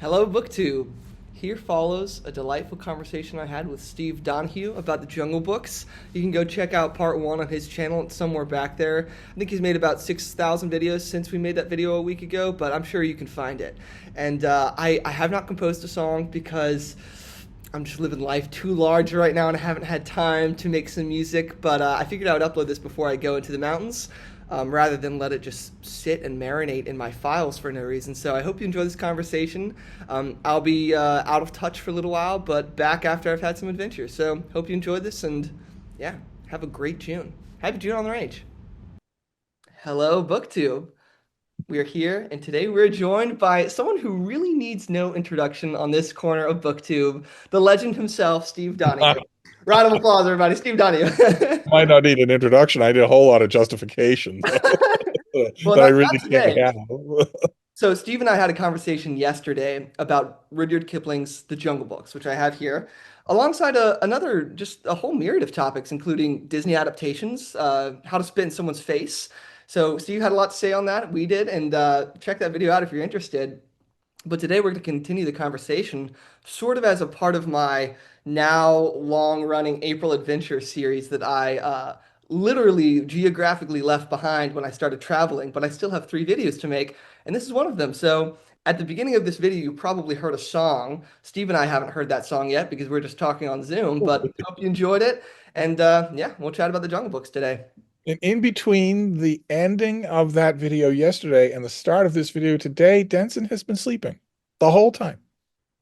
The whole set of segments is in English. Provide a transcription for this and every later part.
Hello, BookTube. Here follows a delightful conversation I had with Steve Donoghue about the Jungle Books. You can go check out part one on his channel. It's somewhere back there. I think he's made about 6,000 videos since we made that video a week ago, but I'm sure you can find it. And I have not composed a song because I'm just living life too large right now and I haven't had time to make some music, but I figured I would upload this before I go into the mountains. Rather than let it just sit and marinate in my files for no reason. So I hope you enjoy this conversation. I'll be out of touch for a little while, but back after I've had some adventures. So hope you enjoyed this, and yeah, have a great June. Happy June on the range. Hello, BookTube. We are here, and today we're joined by someone who really needs no introduction on this corner of BookTube, the legend himself, Steve Donoghue. Round of applause, everybody. Steve Donoghue. Might not need an introduction. I did a whole lot of justification Well, that I not really can't today. have. So Steve and I had a conversation yesterday about Rudyard Kipling's The Jungle Books, which I have here, alongside another just a whole myriad of topics, including Disney adaptations, how to spit in someone's face. So Steve had a lot to say on that. We did, and check that video out if you're interested. But today we're going to continue the conversation sort of as a part of my now long-running April Adventure series that I literally geographically left behind when I started traveling, but I still have three videos to make, and this is one of them. So at the beginning of this video, you probably heard a song. Steve and I haven't heard that song yet because we're just talking on Zoom, but hope you enjoyed it. And yeah, we'll chat about the Jungle Books today. And in between the ending of that video yesterday and the start of this video today, Denson has been sleeping the whole time.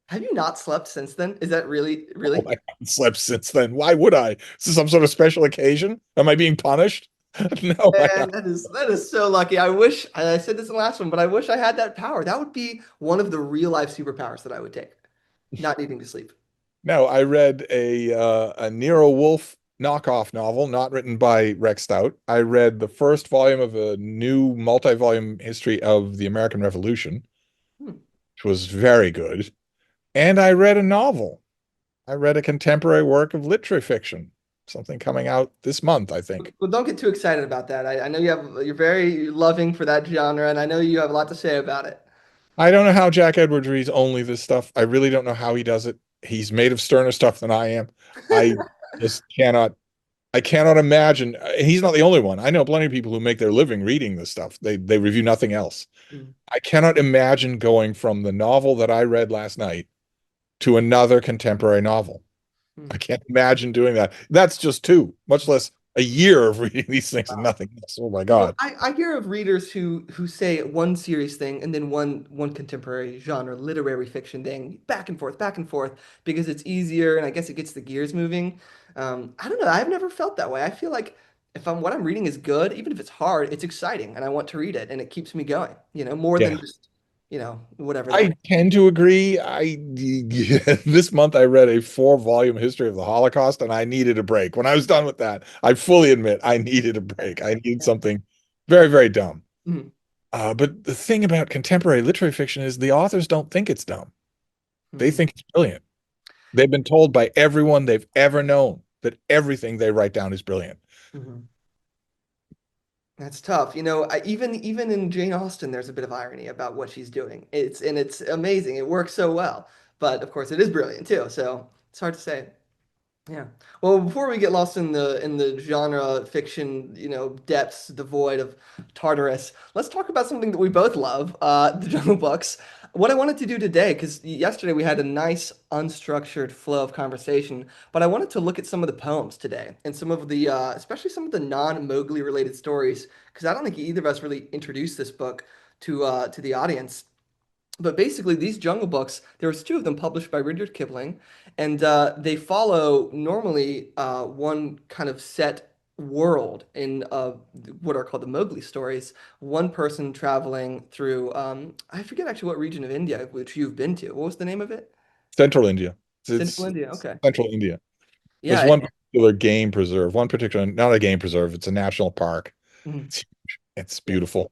Have you not slept since then? Is that really, Oh, really? I haven't slept since then. Why would I? Is this some sort of special occasion? Am I being punished? No, I Man, haven't. that is so lucky. I wish I said this in the last one, but I wish I had that power. That would be one of the real life superpowers that I would take. Not needing to sleep. No, I read a Nero Wolfe knockoff novel, not written by Rex Stout. I read the first volume of a new multi-volume history of the American Revolution, Hmm. which was very good. And I read a novel. I read a contemporary work of literary fiction, something coming out this month, I think. Well, don't get too excited about that. I know you're very loving for that genre, and I know you have a lot to say about it. I don't know how Jack Edwards reads only this stuff. I really don't know how he does it. He's made of sterner stuff than I am. I just cannot imagine. He's not the only one. I know plenty of people who make their living reading this stuff. They review nothing else. Hmm. I cannot imagine going from the novel that I read last night to another contemporary novel. Hmm. I can't imagine doing that. That's just two, much less a year of reading these things and nothing else. Oh my Well, God. I hear of readers who say one serious thing and then one contemporary genre literary fiction thing back and forth because it's easier and I guess it gets the gears moving. I don't know. I've never felt that way. I feel like if what I'm reading is good, even if it's hard, it's exciting and I want to read it and it keeps me going. More than Yeah. just whatever that. I tend to agree. This month I read a 4 volume history of the Holocaust and I needed a break. When I was done with that, I fully admit I needed a break. I needed something very, very dumb. Mhm. But the thing about contemporary literary fiction is the authors don't think it's dumb. They Mhm. think it's brilliant. They've been told by everyone they've ever known that everything they write down is brilliant. Mhm. That's tough. Even in Jane Austen, there's a bit of irony about what she's doing. It's amazing. It works so well, but of course, it is brilliant too. So it's hard to say. Yeah. Well, before we get lost in the genre fiction, depths devoid of Tartarus, let's talk about something that we both love, the Jungle Books. What I wanted to do today, because yesterday we had a nice unstructured flow of conversation, but I wanted to look at some of the poems today and some of the, especially some of the non-Mowgli related stories, because I don't think either of us really introduced this book to the audience. But basically, these Jungle Books, there was two of them published by Rudyard Kipling, and they follow normally one kind of set world in what are called the Mowgli stories. One person traveling through, I forget actually what region of India which you've been to. What was the name of it? Central India. Central India. It's Okay. Central India. There's Yeah. one particular game preserve, one particular, not a game preserve, it's a national park. Mhm. It's huge. It's Yeah. beautiful,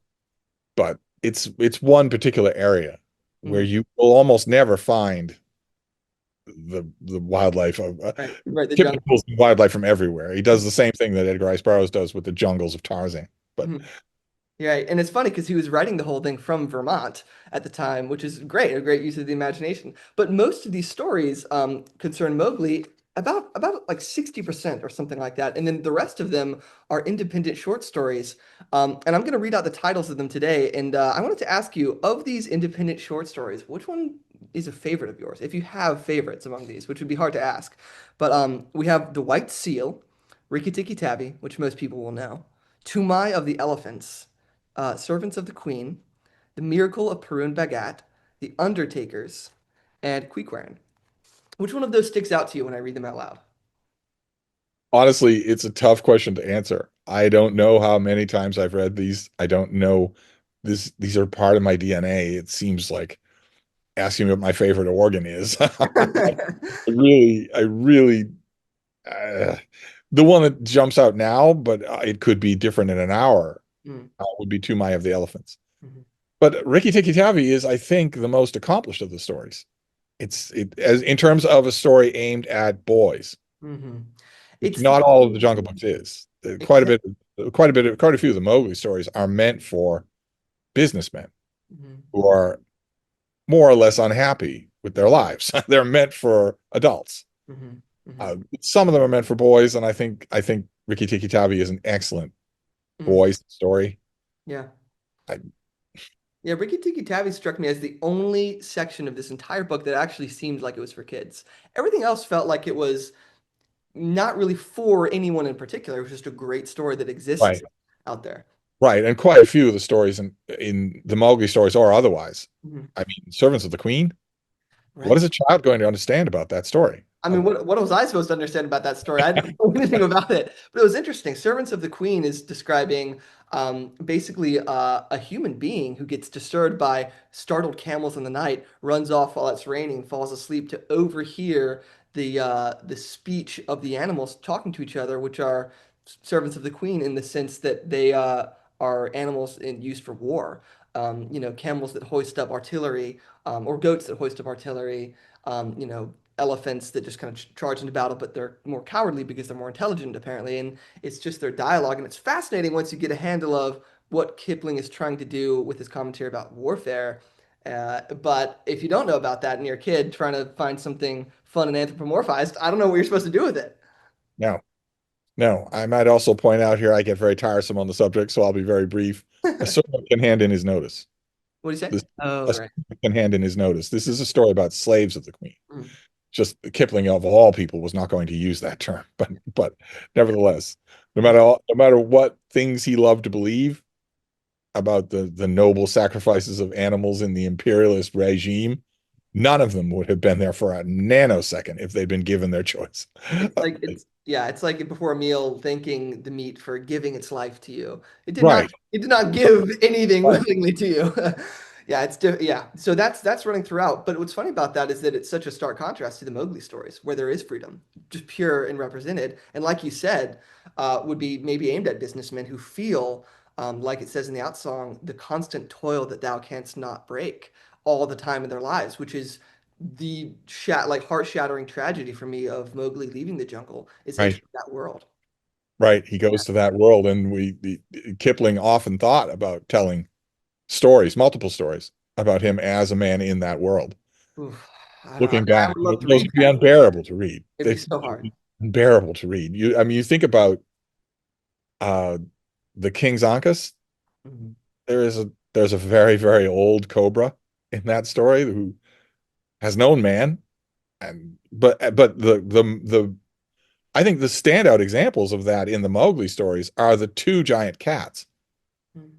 but it's one particular area where Mhm. you will almost never find the wildlife of Right. Right. The Kipling jungle. pulls wildlife from everywhere. He does the same thing that Edgar Rice Burroughs does with the jungles of Tarzan. But Mhm. Yeah, and it's funny because he was writing the whole thing from Vermont at the time, which is great, a great use of the imagination. But most of these stories concern Mowgli about like 60% or something like that, and then the rest of them are independent short stories. And I'm going to read out the titles of them today. And I wanted to ask you, of these independent short stories, which one is a favorite of yours? If you have favorites among these, which would be hard to ask, but we have The White Seal, Rikki Tikki Tavi, which most people will know, Tumai of the Elephants. Servants of the Queen, The Miracle of Perun Bagat, The Undertakers, and Quiquern. Which one of those sticks out to you when I read them out loud? Honestly, it's a tough question to answer. I don't know how many times I've read these. I don't know these are part of my DNA. It seems like asking me what my favorite organ is. I really, uh, the one that jumps out now, but it could be different in an hour, Mm, would be Two of the Elephants. mhm, But Rikki Tikki Tavi is, I think, the most accomplished of the stories. It as in terms of a story aimed at boys, mhm. which It's the not all of the only Jungle Books is. exact. Quite a few of the Mowgli stories are meant for businessmen Mhm, who are more or less unhappy with their lives. They're meant for adults. mhm, mhm, Some of them are meant for boys, and I think Rikki Tikki Tavi is an excellent mhm. boys story. Yeah. I, Yeah, Rikki Tikki Tavi struck me as the only section of this entire book that actually seemed like it was for kids. Everything else felt like it was not really for anyone in particular. It was just a great story that exists right, out there. right, and quite a few of the stories in the Mowgli stories or otherwise. Mhm. I mean, Servants of the Queen. What Right. is a child going to understand about that story? I mean, what was I supposed to understand about that story? I didn't know anything about it, but it was interesting. Servants of the Queen is describing basically a human being who gets disturbed by startled camels in the night, runs off while it's raining, falls asleep to overhear the speech of the animals talking to each other, which are servants of the Queen in the sense that they are animals in use for war. Camels that hoist up artillery, or goats that hoist up artillery. Elephants that just kind of charge into battle, but they're more cowardly because they're more intelligent, apparently. And it's just their dialogue. And it's fascinating once you get a handle of what Kipling is trying to do with his commentary about warfare. But if you don't know about that and you're a kid trying to find something fun and anthropomorphized, I don't know what you're supposed to do with it. No, no. I might also point out here I get very tiresome on the subject, so I'll be very brief. A servant can hand in his notice. What do you say? This Oh, a right. servant can hand in his notice. This is a story about slaves of the Queen. Mm, Just Kipling of all people was not going to use that term, but nevertheless, mm, no matter what things he loved to believe about the noble sacrifices of animals in the imperialist regime, none of them would have been there for a nanosecond if they'd been given their choice. It's like it's like before a meal thanking the meat for giving its life to you. Right, It did not give anything right, willingly to you. Yeah, yeah. So that's running throughout. But what's funny about that is that it's such a stark contrast to the Mowgli stories where there is freedom, just pure and represented. And like you said, would be maybe aimed at businessmen who feel like it says in the out song, the constant toil that thou canst not break all the time in their lives, which is the like heart-shattering tragedy for me of Mowgli leaving the jungle is right, entering that world. right. He goes to that world, and Kipling often thought about telling stories, multiple stories about him as a man in that world. Oof, I don't know. Looking I back, would love to those read would be that. unbearable to read. It'd be They so would hard. be unbearable to read. I mean, you think about uh, the King's Ankus. Mhm. There's a very, very old cobra in that story who has known man, and but the I think the standout examples of that in the Mowgli stories are the two giant cats, Mhm.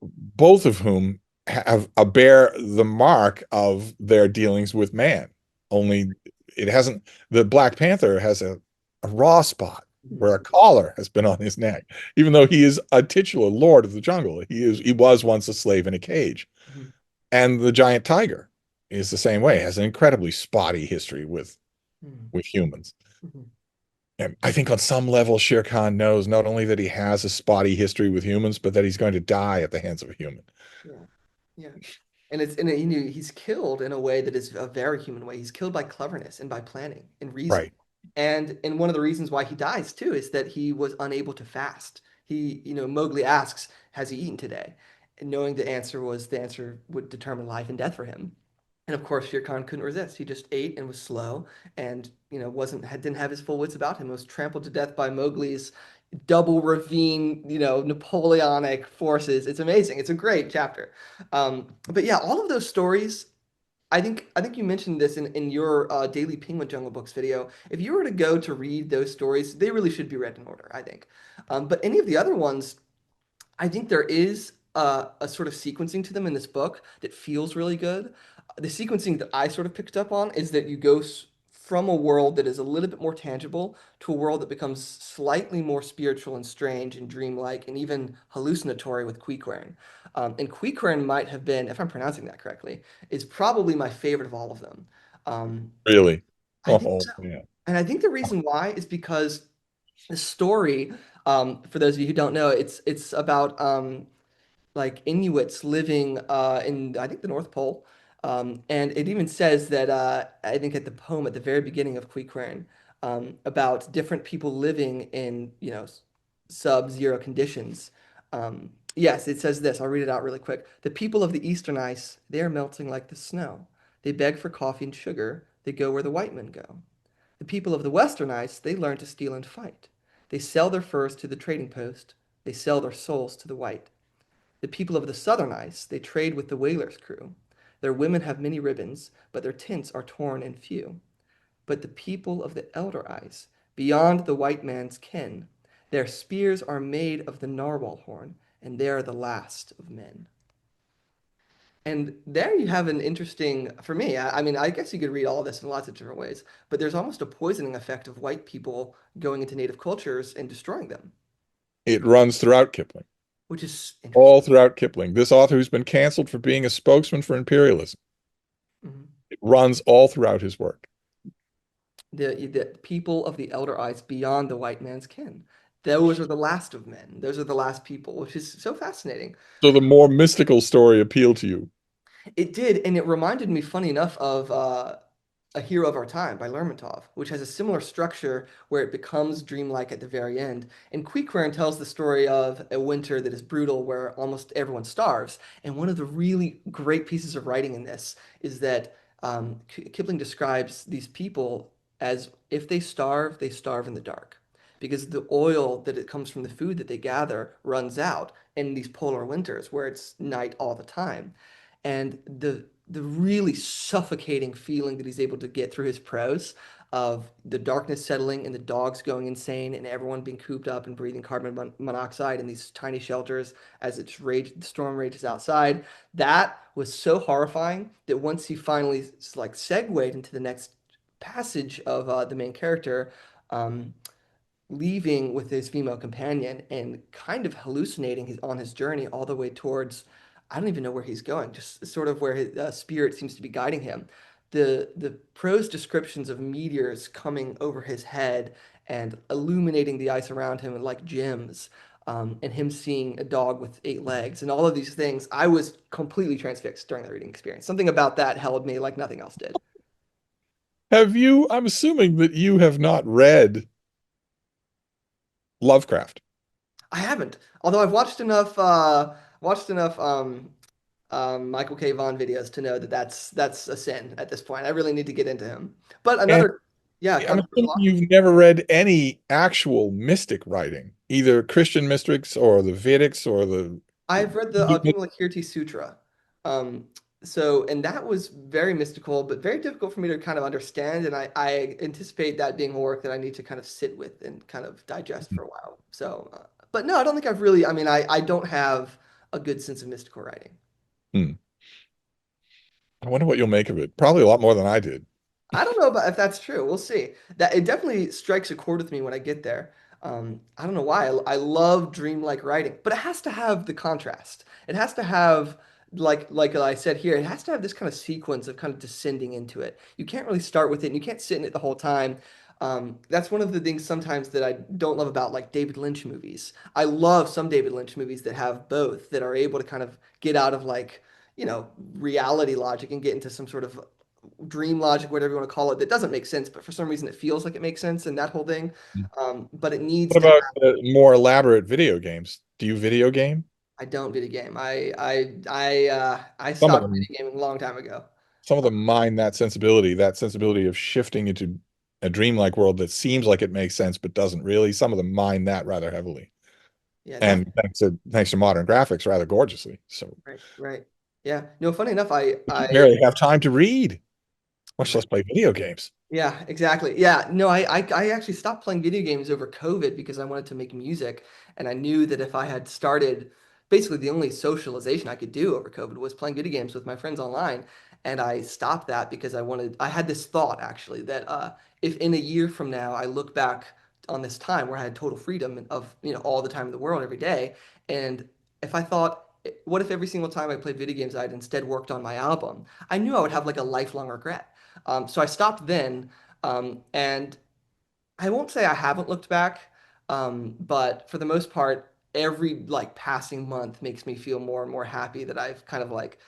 both of whom have bear the mark of their dealings with man. Only it hasn't. The Black Panther has a raw spot Mhm. where a collar has been on his neck, even though he is a titular lord of the jungle. He was once a slave in a cage. Mhm. And the giant tiger is the same way, has an incredibly spotty history Mhm. with humans. Mhm. And I think on some level, Shere Khan knows not only that he has a spotty history with humans, but that he's going to die at the hands of a human. Yeah. Yeah. He's killed in a way that is a very human way. He's killed by cleverness and by planning and reason. Right. And one of the reasons why he dies too is that he was unable to fast. Mowgli asks, "Has he eaten today?" And knowing the answer would determine life and death for him. And of course, Shere Khan couldn't resist. He just ate and was slow, and didn't have his full wits about him. Was trampled to death by Mowgli's double ravine, Napoleonic forces. It's amazing. It's a great chapter. But yeah, all of those stories. I think you mentioned this in your Daily Penguin Jungle Books video. If you were to go to read those stories, they really should be read in order, I think. But any of the other ones, I think there is a sort of sequencing to them in this book that feels really good. The sequencing that I sort of picked up on is that you go from a world that is a little bit more tangible to a world that becomes slightly more spiritual and strange and dreamlike and even hallucinatory with Quiquern. And Quiquern might have been, if I'm pronouncing that correctly, is probably my favorite of all of them. Um, Really? I think Oh, so. man. And I think the reason why is because the story, for those of you who don't know, it's about like Inuits living in I think the North Pole. And it even says that I think at the poem at the very beginning of Quiquern about different people living in sub-zero conditions. Yes, it says this. I'll read it out really quick. The people of the eastern ice, they are melting like the snow. They beg for coffee and sugar. They go where the white men go. The people of the western ice, they learn to steal and fight. They sell their furs to the trading post. They sell their souls to the white. The people of the southern ice, they trade with the whalers' crew. Their women have many ribbons, but their tents are torn and few. But the people of the elder ice, beyond the white man's ken, their spears are made of the narwhal horn, and they are the last of men. And there you have an interesting, for me, I mean, I guess you could read all of this in lots of different ways, but there's almost a poisoning effect of white people going into native cultures and destroying them, It runs throughout Kipling, which is interesting. all throughout Kipling. This author who's been canceled for being a spokesman for imperialism. Mhm. It runs all throughout his work. The people of the elder ice beyond the white man's kin. Those are the last of men. Those are the last people, which is so fascinating. So the more mystical story appealed to you. It did, and it reminded me, funny enough, of A Hero of Our Time by Lermontov, which has a similar structure where it becomes dreamlike at the very end. And Quiquern tells the story of a winter that is brutal where almost everyone starves. And one of the really great pieces of writing in this is that Kipling describes these people as if they starve in the dark. Because the oil that it comes from the food that they gather runs out in these polar winters where it's night all the time. And the really suffocating feeling that he's able to get through his prose of the darkness settling and the dogs going insane and everyone being cooped up and breathing carbon monoxide in these tiny shelters as the storm rages outside. That was so horrifying that once he finally like segued into the next passage of the main character, um, leaving with his female companion and kind of hallucinating on his journey all the way towards I don't even know where he's going, just sort of where his spirit seems to be guiding him. The prose descriptions of meteors coming over his head and illuminating the ice around him like gems, and him seeing a dog with 8 legs and all of these things, I was completely transfixed during the reading experience. Something about that held me like nothing else did. I'm assuming that you have not read Lovecraft. I haven't, although I've watched enough Michael K. Vaughn videos to know that that's a sin at this point. I really need to get into him. But And another, yeah, I'm controversial assuming author. you've never read any actual mystic writing, either Christian mystics or the Vedics or the I've read the Vimalakirti Sutra. Um, and that was very mystical, but very difficult for me to kind of understand. And I anticipate that being a work that I need to kind of sit with and kind of digest for a while. But no, I don't think I've really, I mean, I don't have a good sense of mystical writing. Hmm. I wonder what you'll make of it. Probably a lot more than I did. I don't know about if that's true. We'll see. That it definitely strikes a chord with me when I get there. I don't know why. I love dreamlike writing, but it has to have the contrast. It has to have like I said here, it has to have this kind of sequence of kind of descending into it. You can't really start with it, and you can't sit in it the whole time. That's one of the things sometimes that I don't love about like David Lynch movies. I love some David Lynch movies that have both, that are able to kind of get out of like, reality logic and get into some sort of dream logic, whatever you want to call it, that doesn't make sense, but for some reason it feels like it makes sense and that whole thing. But it needs What to about have. more elaborate video games? Do you video game? I don't video game. I Some of stopped them, video gaming a long time ago. some of them mine that sensibility of shifting into a dreamlike world that seems like it makes sense but doesn't really. Some of them mine that rather heavily, Yeah, and definitely. thanks to modern graphics, rather gorgeously. So Right, right. Yeah. No, funny enough, I you I barely have time to read, much right. less play video games. Yeah, exactly. Yeah, no, I actually stopped playing video games over COVID because I wanted to make music, and I knew that if I had started, basically the only socialization I could do over COVID was playing video games with my friends online, and I stopped that because I had this thought actually that if in a year from now I look back on this time where I had total freedom of all the time in the world every day, and if I thought, what if every single time I played video games I'd instead worked on my album? I knew I would have like a lifelong regret. So I stopped then, and I won't say I haven't looked back, but for the most part, every like passing month makes me feel more and more happy that I've kind of like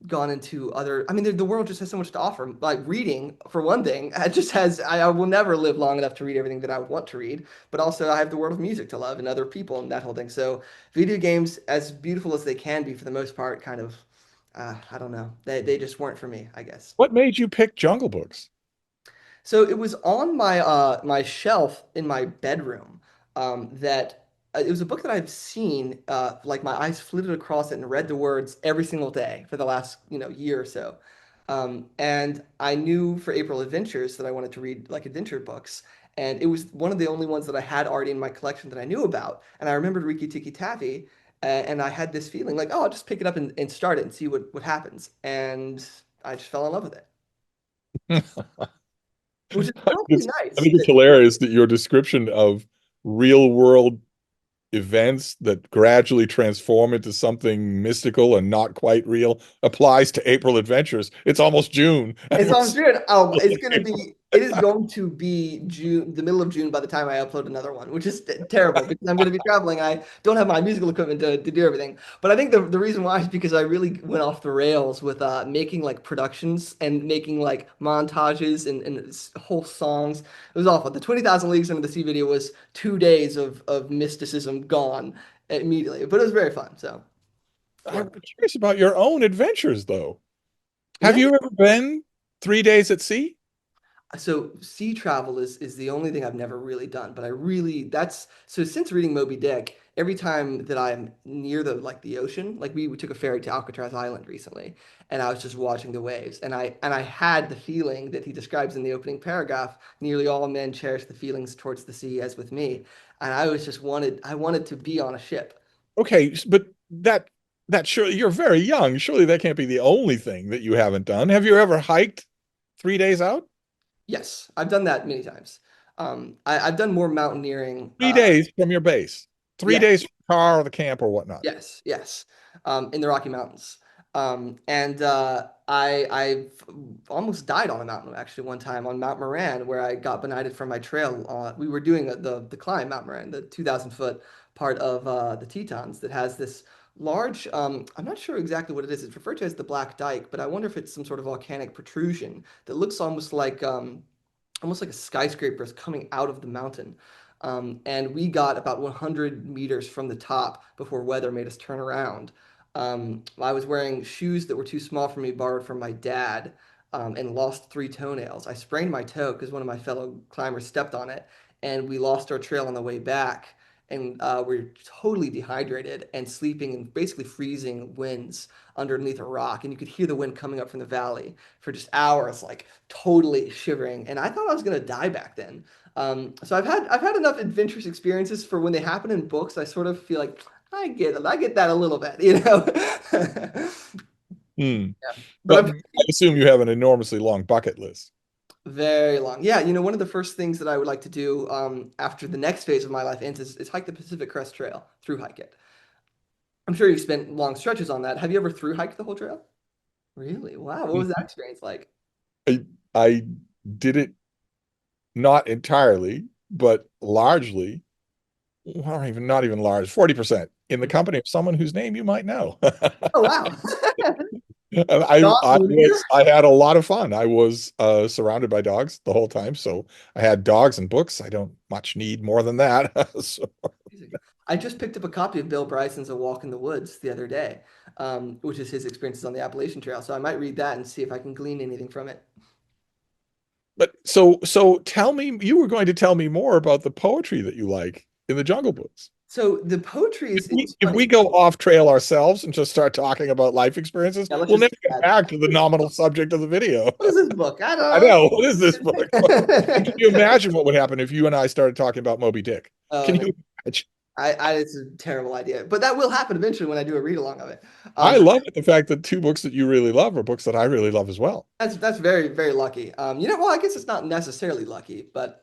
gone into other. I mean, the world just has so much to offer. Like reading, for one thing, it just has. I will never live long enough to read everything that I would want to read, but also I have the world of music to love and other people and that whole thing. So video games, as beautiful as they can be, for the most part, kind of. I don't know. They just weren't for me, I guess. What made you pick Jungle Books? So it was on my shelf in my bedroom. That it was a book that I've seen. Like my eyes flitted across it and read the words every single day for the last year or so. And I knew for April Adventures that I wanted to read like adventure books, and it was one of the only ones that I had already in my collection that I knew about. And I remembered Riki Tiki Tavi, and I had this feeling like, oh, I'll just pick it up and start it and see what happens. And I just fell in love with it, which is probably I nice. think it's hilarious that your description of real world events that gradually transform into something mystical and not quite real applies to April Adventures. It's almost June, and It's we're on still June. Oh, in April. it is going to be June, the middle of June by the time I upload another one, which is terrible because I'm going to be traveling. I don't have my musical equipment to do everything. But I think the reason why is because I really went off the rails with making like productions and making like montages and whole songs. It was awful. The 20,000 Leagues Under the Sea video was 2 days of mysticism gone immediately, but it was very fun. So, yeah. I'm curious about your own adventures, though. Have Yeah. you ever been 3 days at sea? So sea travel is the only thing I've never really done, but I really that's so since reading Moby Dick, every time that I'm near the ocean, like we took a ferry to Alcatraz Island recently, and I was just watching the waves, and I had the feeling that he describes in the opening paragraph, nearly all men cherish the feelings towards the sea as with me, and I wanted to be on a ship. Okay, but that surely you're very young. Surely that can't be the only thing that you haven't done. Have you ever hiked 3 days out? Yes, I've done that many times. I've done more mountaineering. 3 days from your base. three Yeah. days from the car or the camp or whatnot. Yes, yes, in the Rocky Mountains. And I've almost died on a mountain actually one time on Mount Moran where I got benighted from my trail. We were doing the climb Mount Moran, the 2,000 foot part of the Tetons that has this large. I'm not sure exactly what it is. It's referred to as the Black Dike, but I wonder if it's some sort of volcanic protrusion that looks almost like a skyscraper is coming out of the mountain. And we got about 100 meters from the top before weather made us turn around. I was wearing shoes that were too small for me, borrowed from my dad, and lost 3 toenails. I sprained my toe because one of my fellow climbers stepped on it, and we lost our trail on the way back. And we're totally dehydrated and sleeping in basically freezing winds underneath a rock. And you could hear the wind coming up from the valley for just hours, like totally shivering. And I thought I was gonna die back then. So I've had enough adventurous experiences for when they happen in books. I sort of feel like I get that a little bit, you know. Hmm. But But I'm I assume you have an enormously long bucket list. very long. Yeah, one of the first things that I would like to do after the next phase of my life ends is hike the Pacific Crest Trail, through hike it. I'm sure you've spent long stretches on that. Have you ever through hiked the whole trail? Really? Wow. What was that experience like? I did it not entirely, but largely, well, even not even large, 40% in the company of someone whose name you might know. Oh, wow. And Awesome. I had a lot of fun. I was surrounded by dogs the whole time, so I had dogs and books. I don't much need more than that. So, I just picked up a copy of Bill Bryson's A Walk in the Woods the other day, which is his experiences on the Appalachian Trail. So I might read that and see if I can glean anything from it. so tell me, you were going to tell me more about the poetry that you like in the Jungle Books. So the poetry is If we funny. go off trail ourselves and just start talking about life experiences, Yeah, let's we'll just never do get that. back to the nominal subject of the video. What is this book? I I don't know. What is this book? Can you know. imagine what would happen if you and I started talking about Moby Dick? Oh Can no, you imagine? it's a terrible idea, but that will happen eventually when I do a read along of it. I Um, love it, the fact that two books that you really love are books that I really love as well. that's very very lucky. Well, I guess it's not necessarily lucky, but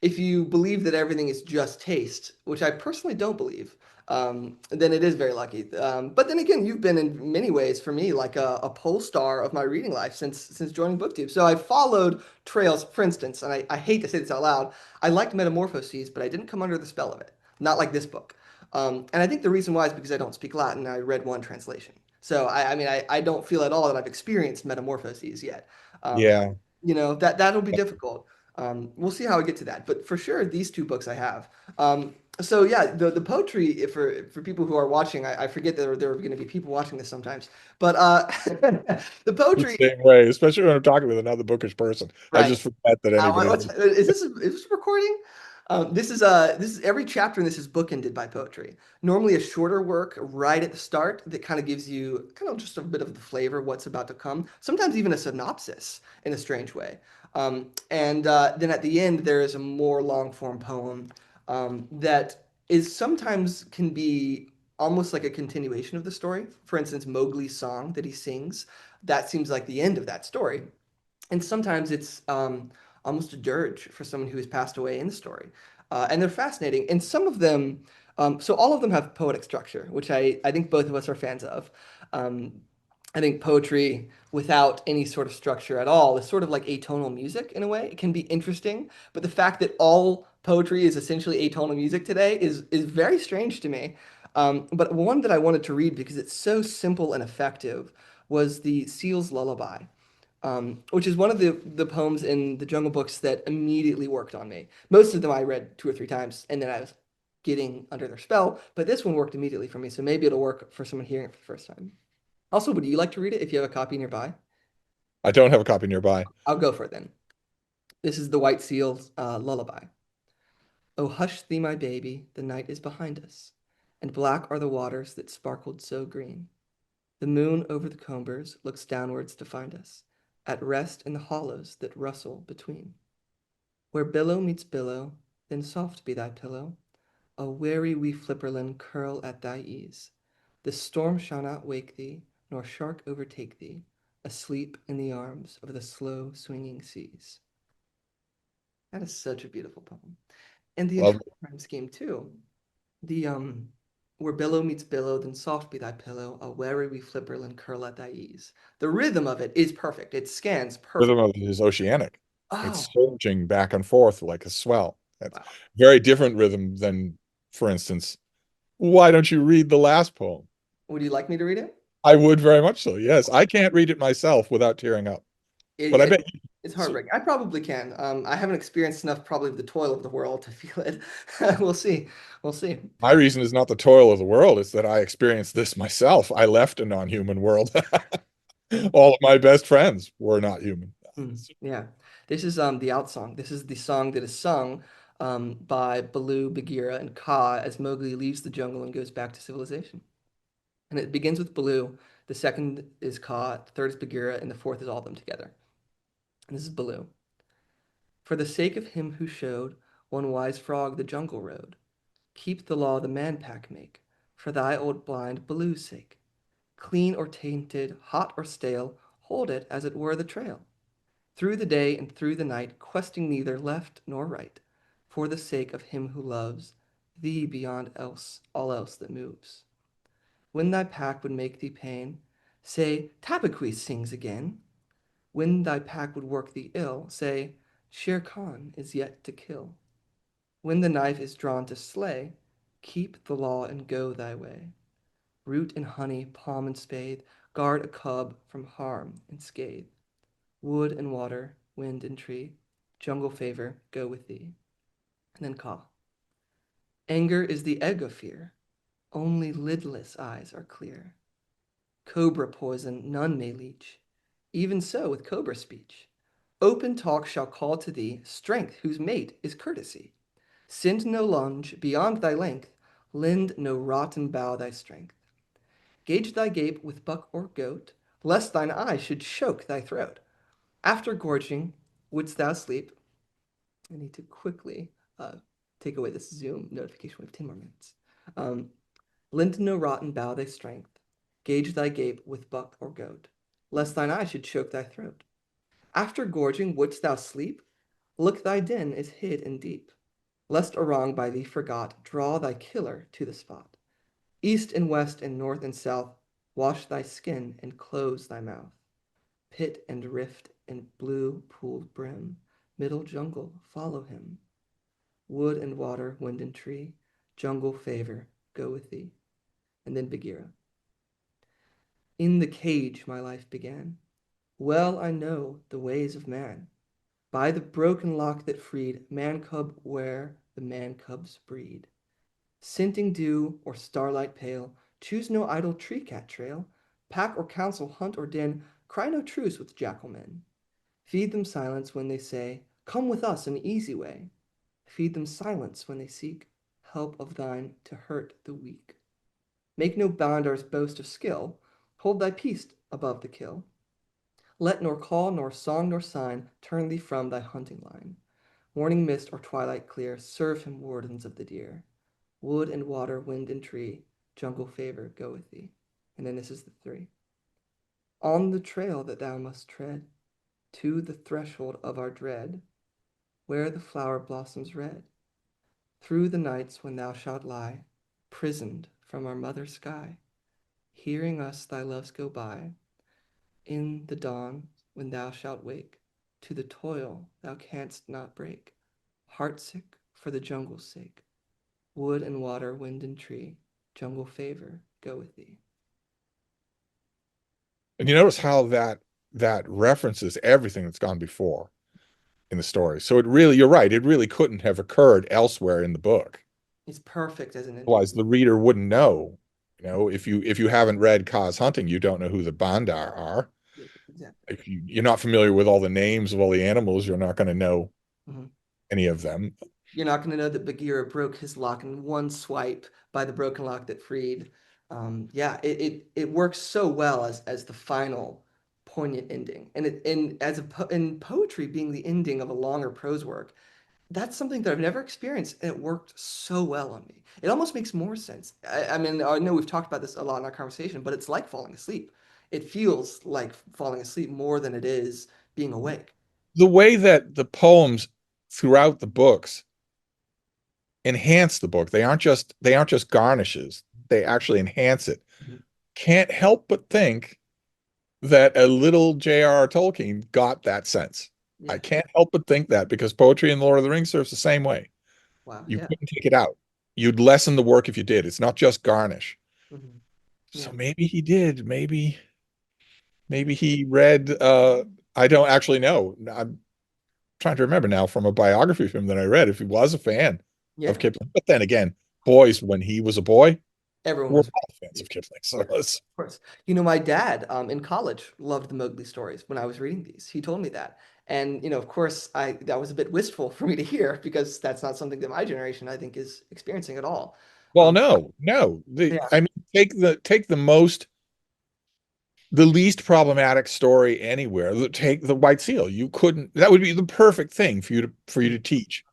if you believe that everything is just taste, which I personally don't believe, then it is very lucky. But then again, you've been in many ways for me like a pole star of my reading life since joining BookTube. So I followed trails, for instance, and I hate to say this out loud. I liked Metamorphoses, but I didn't come under the spell of it. Not like this book. And I think the reason why is because I don't speak Latin. I read one translation. So I mean, I don't feel at all that I've experienced metamorphoses yet. Um, Yeah. that'll be difficult. We'll see how I get to that. But for sure, these two books I have. So yeah, the poetry for people who are watching, I forget that there are going to be people watching this sometimes. But the The poetry, same way, especially when I'm talking with another bookish person. I right? just forget that anybody else. Is this recording? This is every chapter in this is bookended by poetry. Normally a shorter work right at the start that kind of gives you kind of just a bit of the flavor of what's about to come. Sometimes even a synopsis in a strange way. And then at the end there is a more long form poem that is sometimes can be almost like a continuation of the story. For instance, Mowgli's song that he sings, that seems like the end of that story. And sometimes it's almost a dirge for someone who has passed away in the story. And they're fascinating. And some of them, so all of them have poetic structure, which I think both of us are fans of. Um, I think poetry without any sort of structure at all is sort of like atonal music in a way. It can be interesting, but the fact that all poetry is essentially atonal music today is very strange to me. But one that I wanted to read because it's so simple and effective was the Seal's Lullaby, which is one of the poems in the Jungle Books that immediately worked on me. Most of them I read two or three times, and then I was getting under their spell. But this one worked immediately for me, so maybe it'll work for someone hearing it for the first time. Also, would you like to read it if you have a copy nearby? I don't have a copy nearby. I'll go for it then. This is the White Seal's lullaby. Oh, hush thee, my baby, the night is behind us, and black are the waters that sparkled so green. The moon over the combers looks downwards to find us, at rest in the hollows that rustle between. Where billow meets billow, then soft be thy pillow. A weary wee flipperlin curl at thy ease. The storm shall not wake thee, nor shark overtake thee, asleep in the arms of the slow swinging seas. That is such a beautiful poem. And the Love. interpretive rhyme scheme too. The where billow meets billow, then soft be thy pillow, a weary wee flipperlin curl at thy ease. The rhythm of it is perfect. It scans Rhythm perfect. of it is oceanic. It's Oh, surging back and forth like a swell. That's wow. very different rhythm than, for instance, why don't you read the last poem? Would you like me to read it? I would very much so. Yes, I can't read it myself without tearing up, It, but I it bet you. it's So heartbreaking. I probably can. I haven't experienced enough probably of the toil of the world to feel it. We'll see. We'll see. my reason is not the toil of the world; it's that I experienced this myself. I left a non-human world. Mm, All of my best friends were not human. yeah. This is the out song. This is the song that is sung by Baloo, Bagheera, and Kaa as Mowgli leaves the jungle and goes back to civilization. And it begins with Baloo. The second is Kaa, the third is Bagheera, and the fourth is all of them together. And this is Baloo. For the sake of him who showed one wise frog the jungle road, keep the law the man pack make, for thy old blind Baloo's sake. Clean or tainted, hot or stale, hold it as it were the trail. Through the day and through the night, questing neither left nor right, for the sake of him who loves thee beyond else all else that moves. When thy pack would make thee pain, say, Tabaqui sings again. When thy pack would work thee ill, say, Shere Khan is yet to kill. When the knife is drawn to slay, keep the law and go thy way. Root and honey, palm and spade, Guard a cub from harm and scathe. Wood and water, wind and tree, jungle favor, go with thee. And then Ka. Anger is the egg of fear. Only lidless eyes are clear. Cobra poison none may leech. Even so with cobra speech. Open talk shall call to thee strength whose mate is courtesy. Send no lunge beyond thy length, lend no rotten bough thy strength. Gauge thy gape with buck or goat, lest thine eye should choke thy throat. After gorging, wouldst thou sleep? I need to quickly take away this Zoom notification. We have 10 more minutes. Um, Lend no rotten bough thy strength, gauge thy gape with buck or goat, lest thine eye should choke thy throat. After gorging, wouldst thou sleep? Look, thy den is hid and deep. Lest a wrong by thee forgot, draw thy killer to the spot. East and west and north and south, wash thy skin and close thy mouth. Pit and rift and blue pooled brim, middle jungle, follow him. Wood and water, wind and tree, jungle favor, go with thee. And then Bagheera. In the cage my life began. Well I know the ways of man. By the broken lock that freed man cub where the man cubs breed. Scenting dew or starlight pale, choose no idle tree cat trail. Pack or council, hunt or den, cry no truce with jackal men. Feed them silence when they say, come with us an easy way. Feed them silence when they seek help of thine to hurt the weak. Make no bondar's boast of skill. Hold thy peace above the kill. Let nor call, nor song, nor sign turn thee from thy hunting line. Morning mist or twilight clear, serve him wardens of the deer. Wood and water, wind and tree, jungle favor go with thee. And then this is the three. On the trail that thou must tread, to the threshold of our dread, where the flower blossoms red, through the nights when thou shalt lie, prisoned from our mother sky, hearing us thy loves go by, in the dawn when thou shalt wake, to the toil thou canst not break, heartsick for the jungle's sake, wood and water, wind and tree, jungle favor go with thee. And you notice how that references everything that's gone before in the story. So it really, you're right, it really couldn't have occurred elsewhere in the book. It's perfect as an ending. Otherwise, the reader wouldn't know. You know, if you haven't read Kaz Hunting, you don't know who the Bandar are. Yeah, exactly. If you're not familiar with all the names of all the animals, you're not going to know Mhm. any of them. You're not going to know that Bagheera broke his lock in one swipe by the broken lock that freed. Yeah, it works so well as the final poignant ending, and in poetry being the ending of a longer prose work, that's something that I've never experienced, and it worked so well on me. It almost makes more sense. I mean, I know we've talked about this a lot in our conversation, but it's like falling asleep. It feels like falling asleep more than it is being awake. The way that the poems throughout the books enhance the book, they aren't just garnishes. They actually enhance it. Mhm. Can't help but think that a little J.R.R. Tolkien got that sense. I Yeah. can't help but think that because poetry in Lord of the Rings serves the same way. Wow. You Yeah. couldn't take it out. You'd lessen the work if you did. It's not just garnish. Mhm. So Yeah. maybe he did. Maybe he read I don't actually know. I'm trying to remember now from a biography of him that I read if he was a fan of Yeah. Kipling. But then again, boys, when he was a boy, Everyone were was. all fans of Kipling. So Yeah. Of it's course. You know, my dad in college loved the Mowgli stories when I was reading these. He told me that. And, of course, I that was a bit wistful for me to hear because that's not something that my generation, I think, is experiencing at all. well, Um, no. yeah. I mean, the least problematic story anywhere. Take the White Seal. You couldn't. That would be the perfect thing for you to teach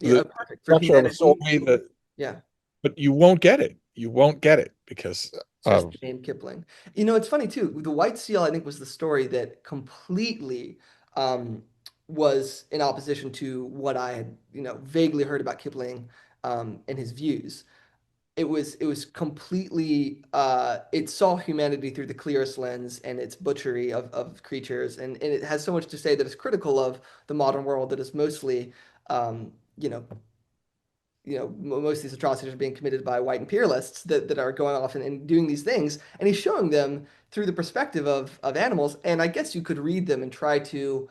Yeah, the perfect for structure of a humanity. story that, Yeah. but you won't get it. You won't get it because Just of the name Kipling. It's funny too. The White Seal, I think, was the story that completely um, was in opposition to what I had, vaguely heard about Kipling and his views. It was completely it saw humanity through the clearest lens and its butchery of creatures, and it has so much to say that it's critical of the modern world that is mostly um, you know most of these atrocities are being committed by white imperialists that are going off and doing these things, and he's showing them through the perspective of animals. And I guess you could read them and try to,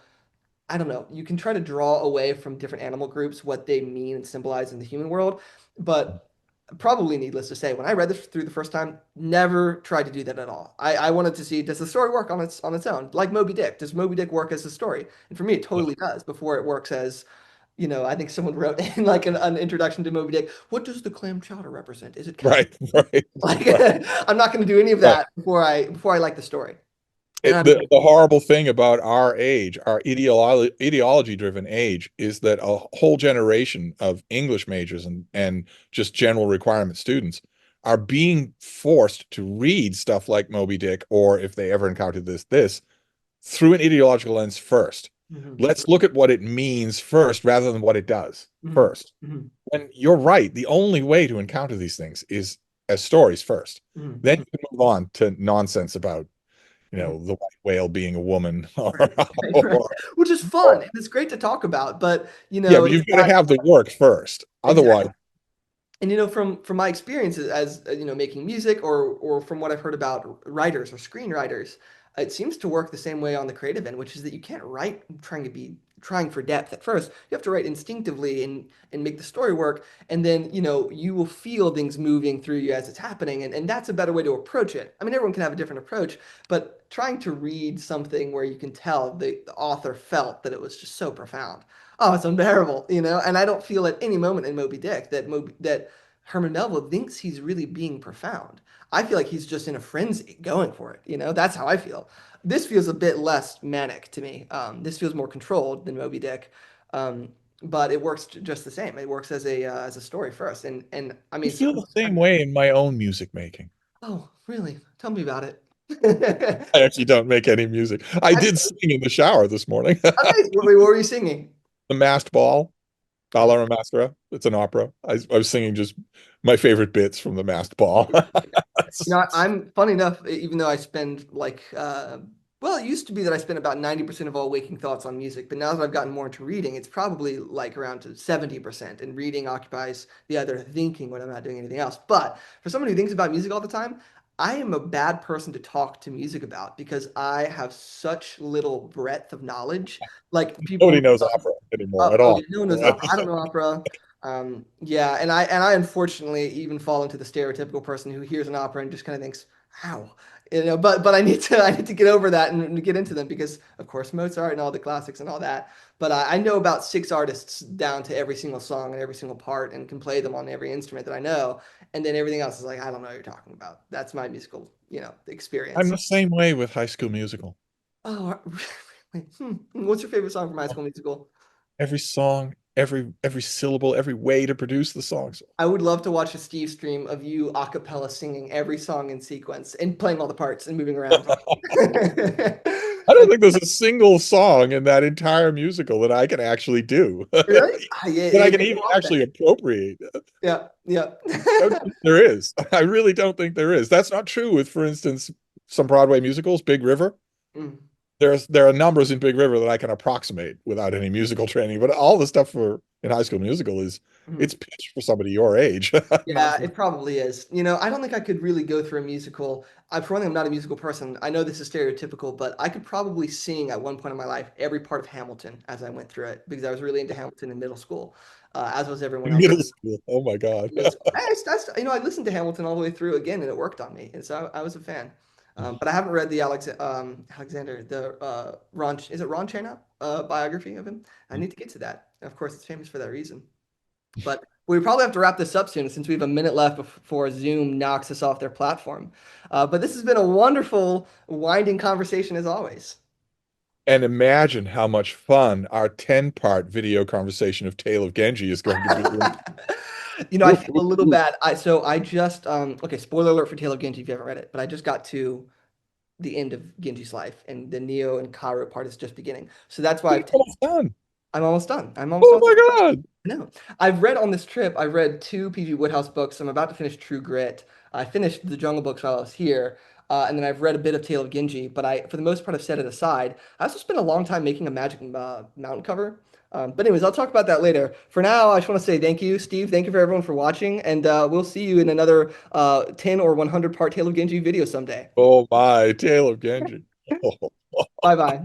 I don't know, you can try to draw away from different animal groups what they mean and symbolize in the human world, but probably needless to say, when I read this through the first time, never tried to do that at all. I wanted to see, does the story work on its own? Like Moby Dick, does Moby Dick work as a story? And for me, it totally does. Before it works as, I think someone wrote in like an introduction to Moby Dick, what does the clam chowder represent? Is it cow? Right, right, Like right, I'm not going to do any of right. that before I like the story. And It, I'm the horrible thing about our age, our ideology driven age, is that a whole generation of English majors and just general requirement students are being forced to read stuff like Moby Dick, or if they ever encountered this through an ideological lens first. Mhm, Let's look at what it means first rather than what it does mhm, first. mhm, And you're right, the only way to encounter these things is as stories first. mhm, Then mhm, you can move on to nonsense about mhm. the white whale being a woman Right, right, right. or, Which is fun or and it's great to talk about, but yeah, but it's you've got to not have the work first. Otherwise, exactly. And from my experiences as making music or from what I've heard about writers or screenwriters, it seems to work the same way on the creative end, which is that you can't write trying for depth at first. You have to write instinctively and make the story work, and then you will feel things moving through you as it's happening, and that's a better way to approach it. I mean, everyone can have a different approach, but trying to read something where you can tell the author felt that it was just so profound. Oh, it's unbearable. And I don't feel at any moment in Moby Dick that Herman Melville thinks he's really being profound. I feel like he's just in a frenzy going for it. That's how I feel. This feels a bit less manic to me. This feels more controlled than Moby Dick. Um, but it works just the same. It works as a story first. And I I mean, feel the same way in my own music making. oh, really? Tell me about it. I actually don't make any music. I did sing in the shower this morning. Amazing. What were you singing? The Masked Ball, Oh, Ballera Maskera. It's an opera. I was singing just my favorite bits from the Masked Ball. I'm funny enough, even though I spend well, it used to be that I spent about 90% of all waking thoughts on music, but now that I've gotten more into reading, it's probably like around to 70%, and reading occupies the other thinking when I'm not doing anything else. But for someone who thinks about music all the time, I am a bad person to talk to music about because I have such little breadth of knowledge. Like people Nobody knows opera anymore Oh, at oh yeah, all. no one knows opera. I don't know opera. Yeah, and I unfortunately even fall into the stereotypical person who hears an opera and just kind of thinks, "How?" But I need to get over that and get into them because of course Mozart and all the classics and all that. But I know about six artists down to every single song and every single part and can play them on every instrument that I know. And then everything else is like, I don't know what you're talking about. That's my musical, I'm experience. the same way with High School Musical. Oh, really? What's your favorite song from High School Musical? Every song, every syllable, every way to produce the songs. I would love to watch a Steve stream of you a cappella singing every song in sequence and playing all the parts and moving around. I don't think there's a single song in that entire musical that I can actually do, Really? that Yeah, I it's can even actually authentic. appropriate. Yeah, yeah. I don't think there is. I really don't think there is. That's not true with, for instance, some Broadway musicals, Big River. Mm, There are numbers in Big River that I can approximate without any musical training, but all the stuff for in High School Musical is mm. it's pitched for somebody your age, not Yeah, for it probably is. I don't think I could really go through a musical. For one thing, I'm not a musical person. I know this is stereotypical, but I could probably sing at one point in my life every part of Hamilton as I went through it because I was really into Hamilton in middle school, as was everyone in else. middle school. Oh my God. Middle school. I listened to Hamilton all the way through again, and it worked on me, and so I was a fan. But I haven't read the Alexander, is it Ron Chernow biography of him? I need to get to that. Of course, it's famous for that reason. But we probably have to wrap this up soon since we have a minute left before Zoom knocks us off their platform. But this has been a wonderful, winding conversation as always. And imagine how much fun our 10-part video conversation of Tale of Genji is going to be. I feel a little bad. I just okay, spoiler alert for Tale of Genji if you haven't read it, but I just got to the end of Genji's life and the Neo and Karu part is just beginning. So that's why You're almost done. I'm almost done. I'm almost Oh done. my God. No, I've read on this trip. I've read two P.G. Woodhouse books. I'm about to finish True Grit. I finished the Jungle Books while I was here, and then I've read a bit of Tale of Genji. But for the most part, I've set it aside. I also spent a long time making a Magic Mountain cover. But anyways, I'll talk about that later. For now, I just want to say thank you, Steve. Thank you for everyone for watching, and we'll see you in another 10 or 100 part Tale of Genji video someday. Oh my, Tale of Genji. Bye bye.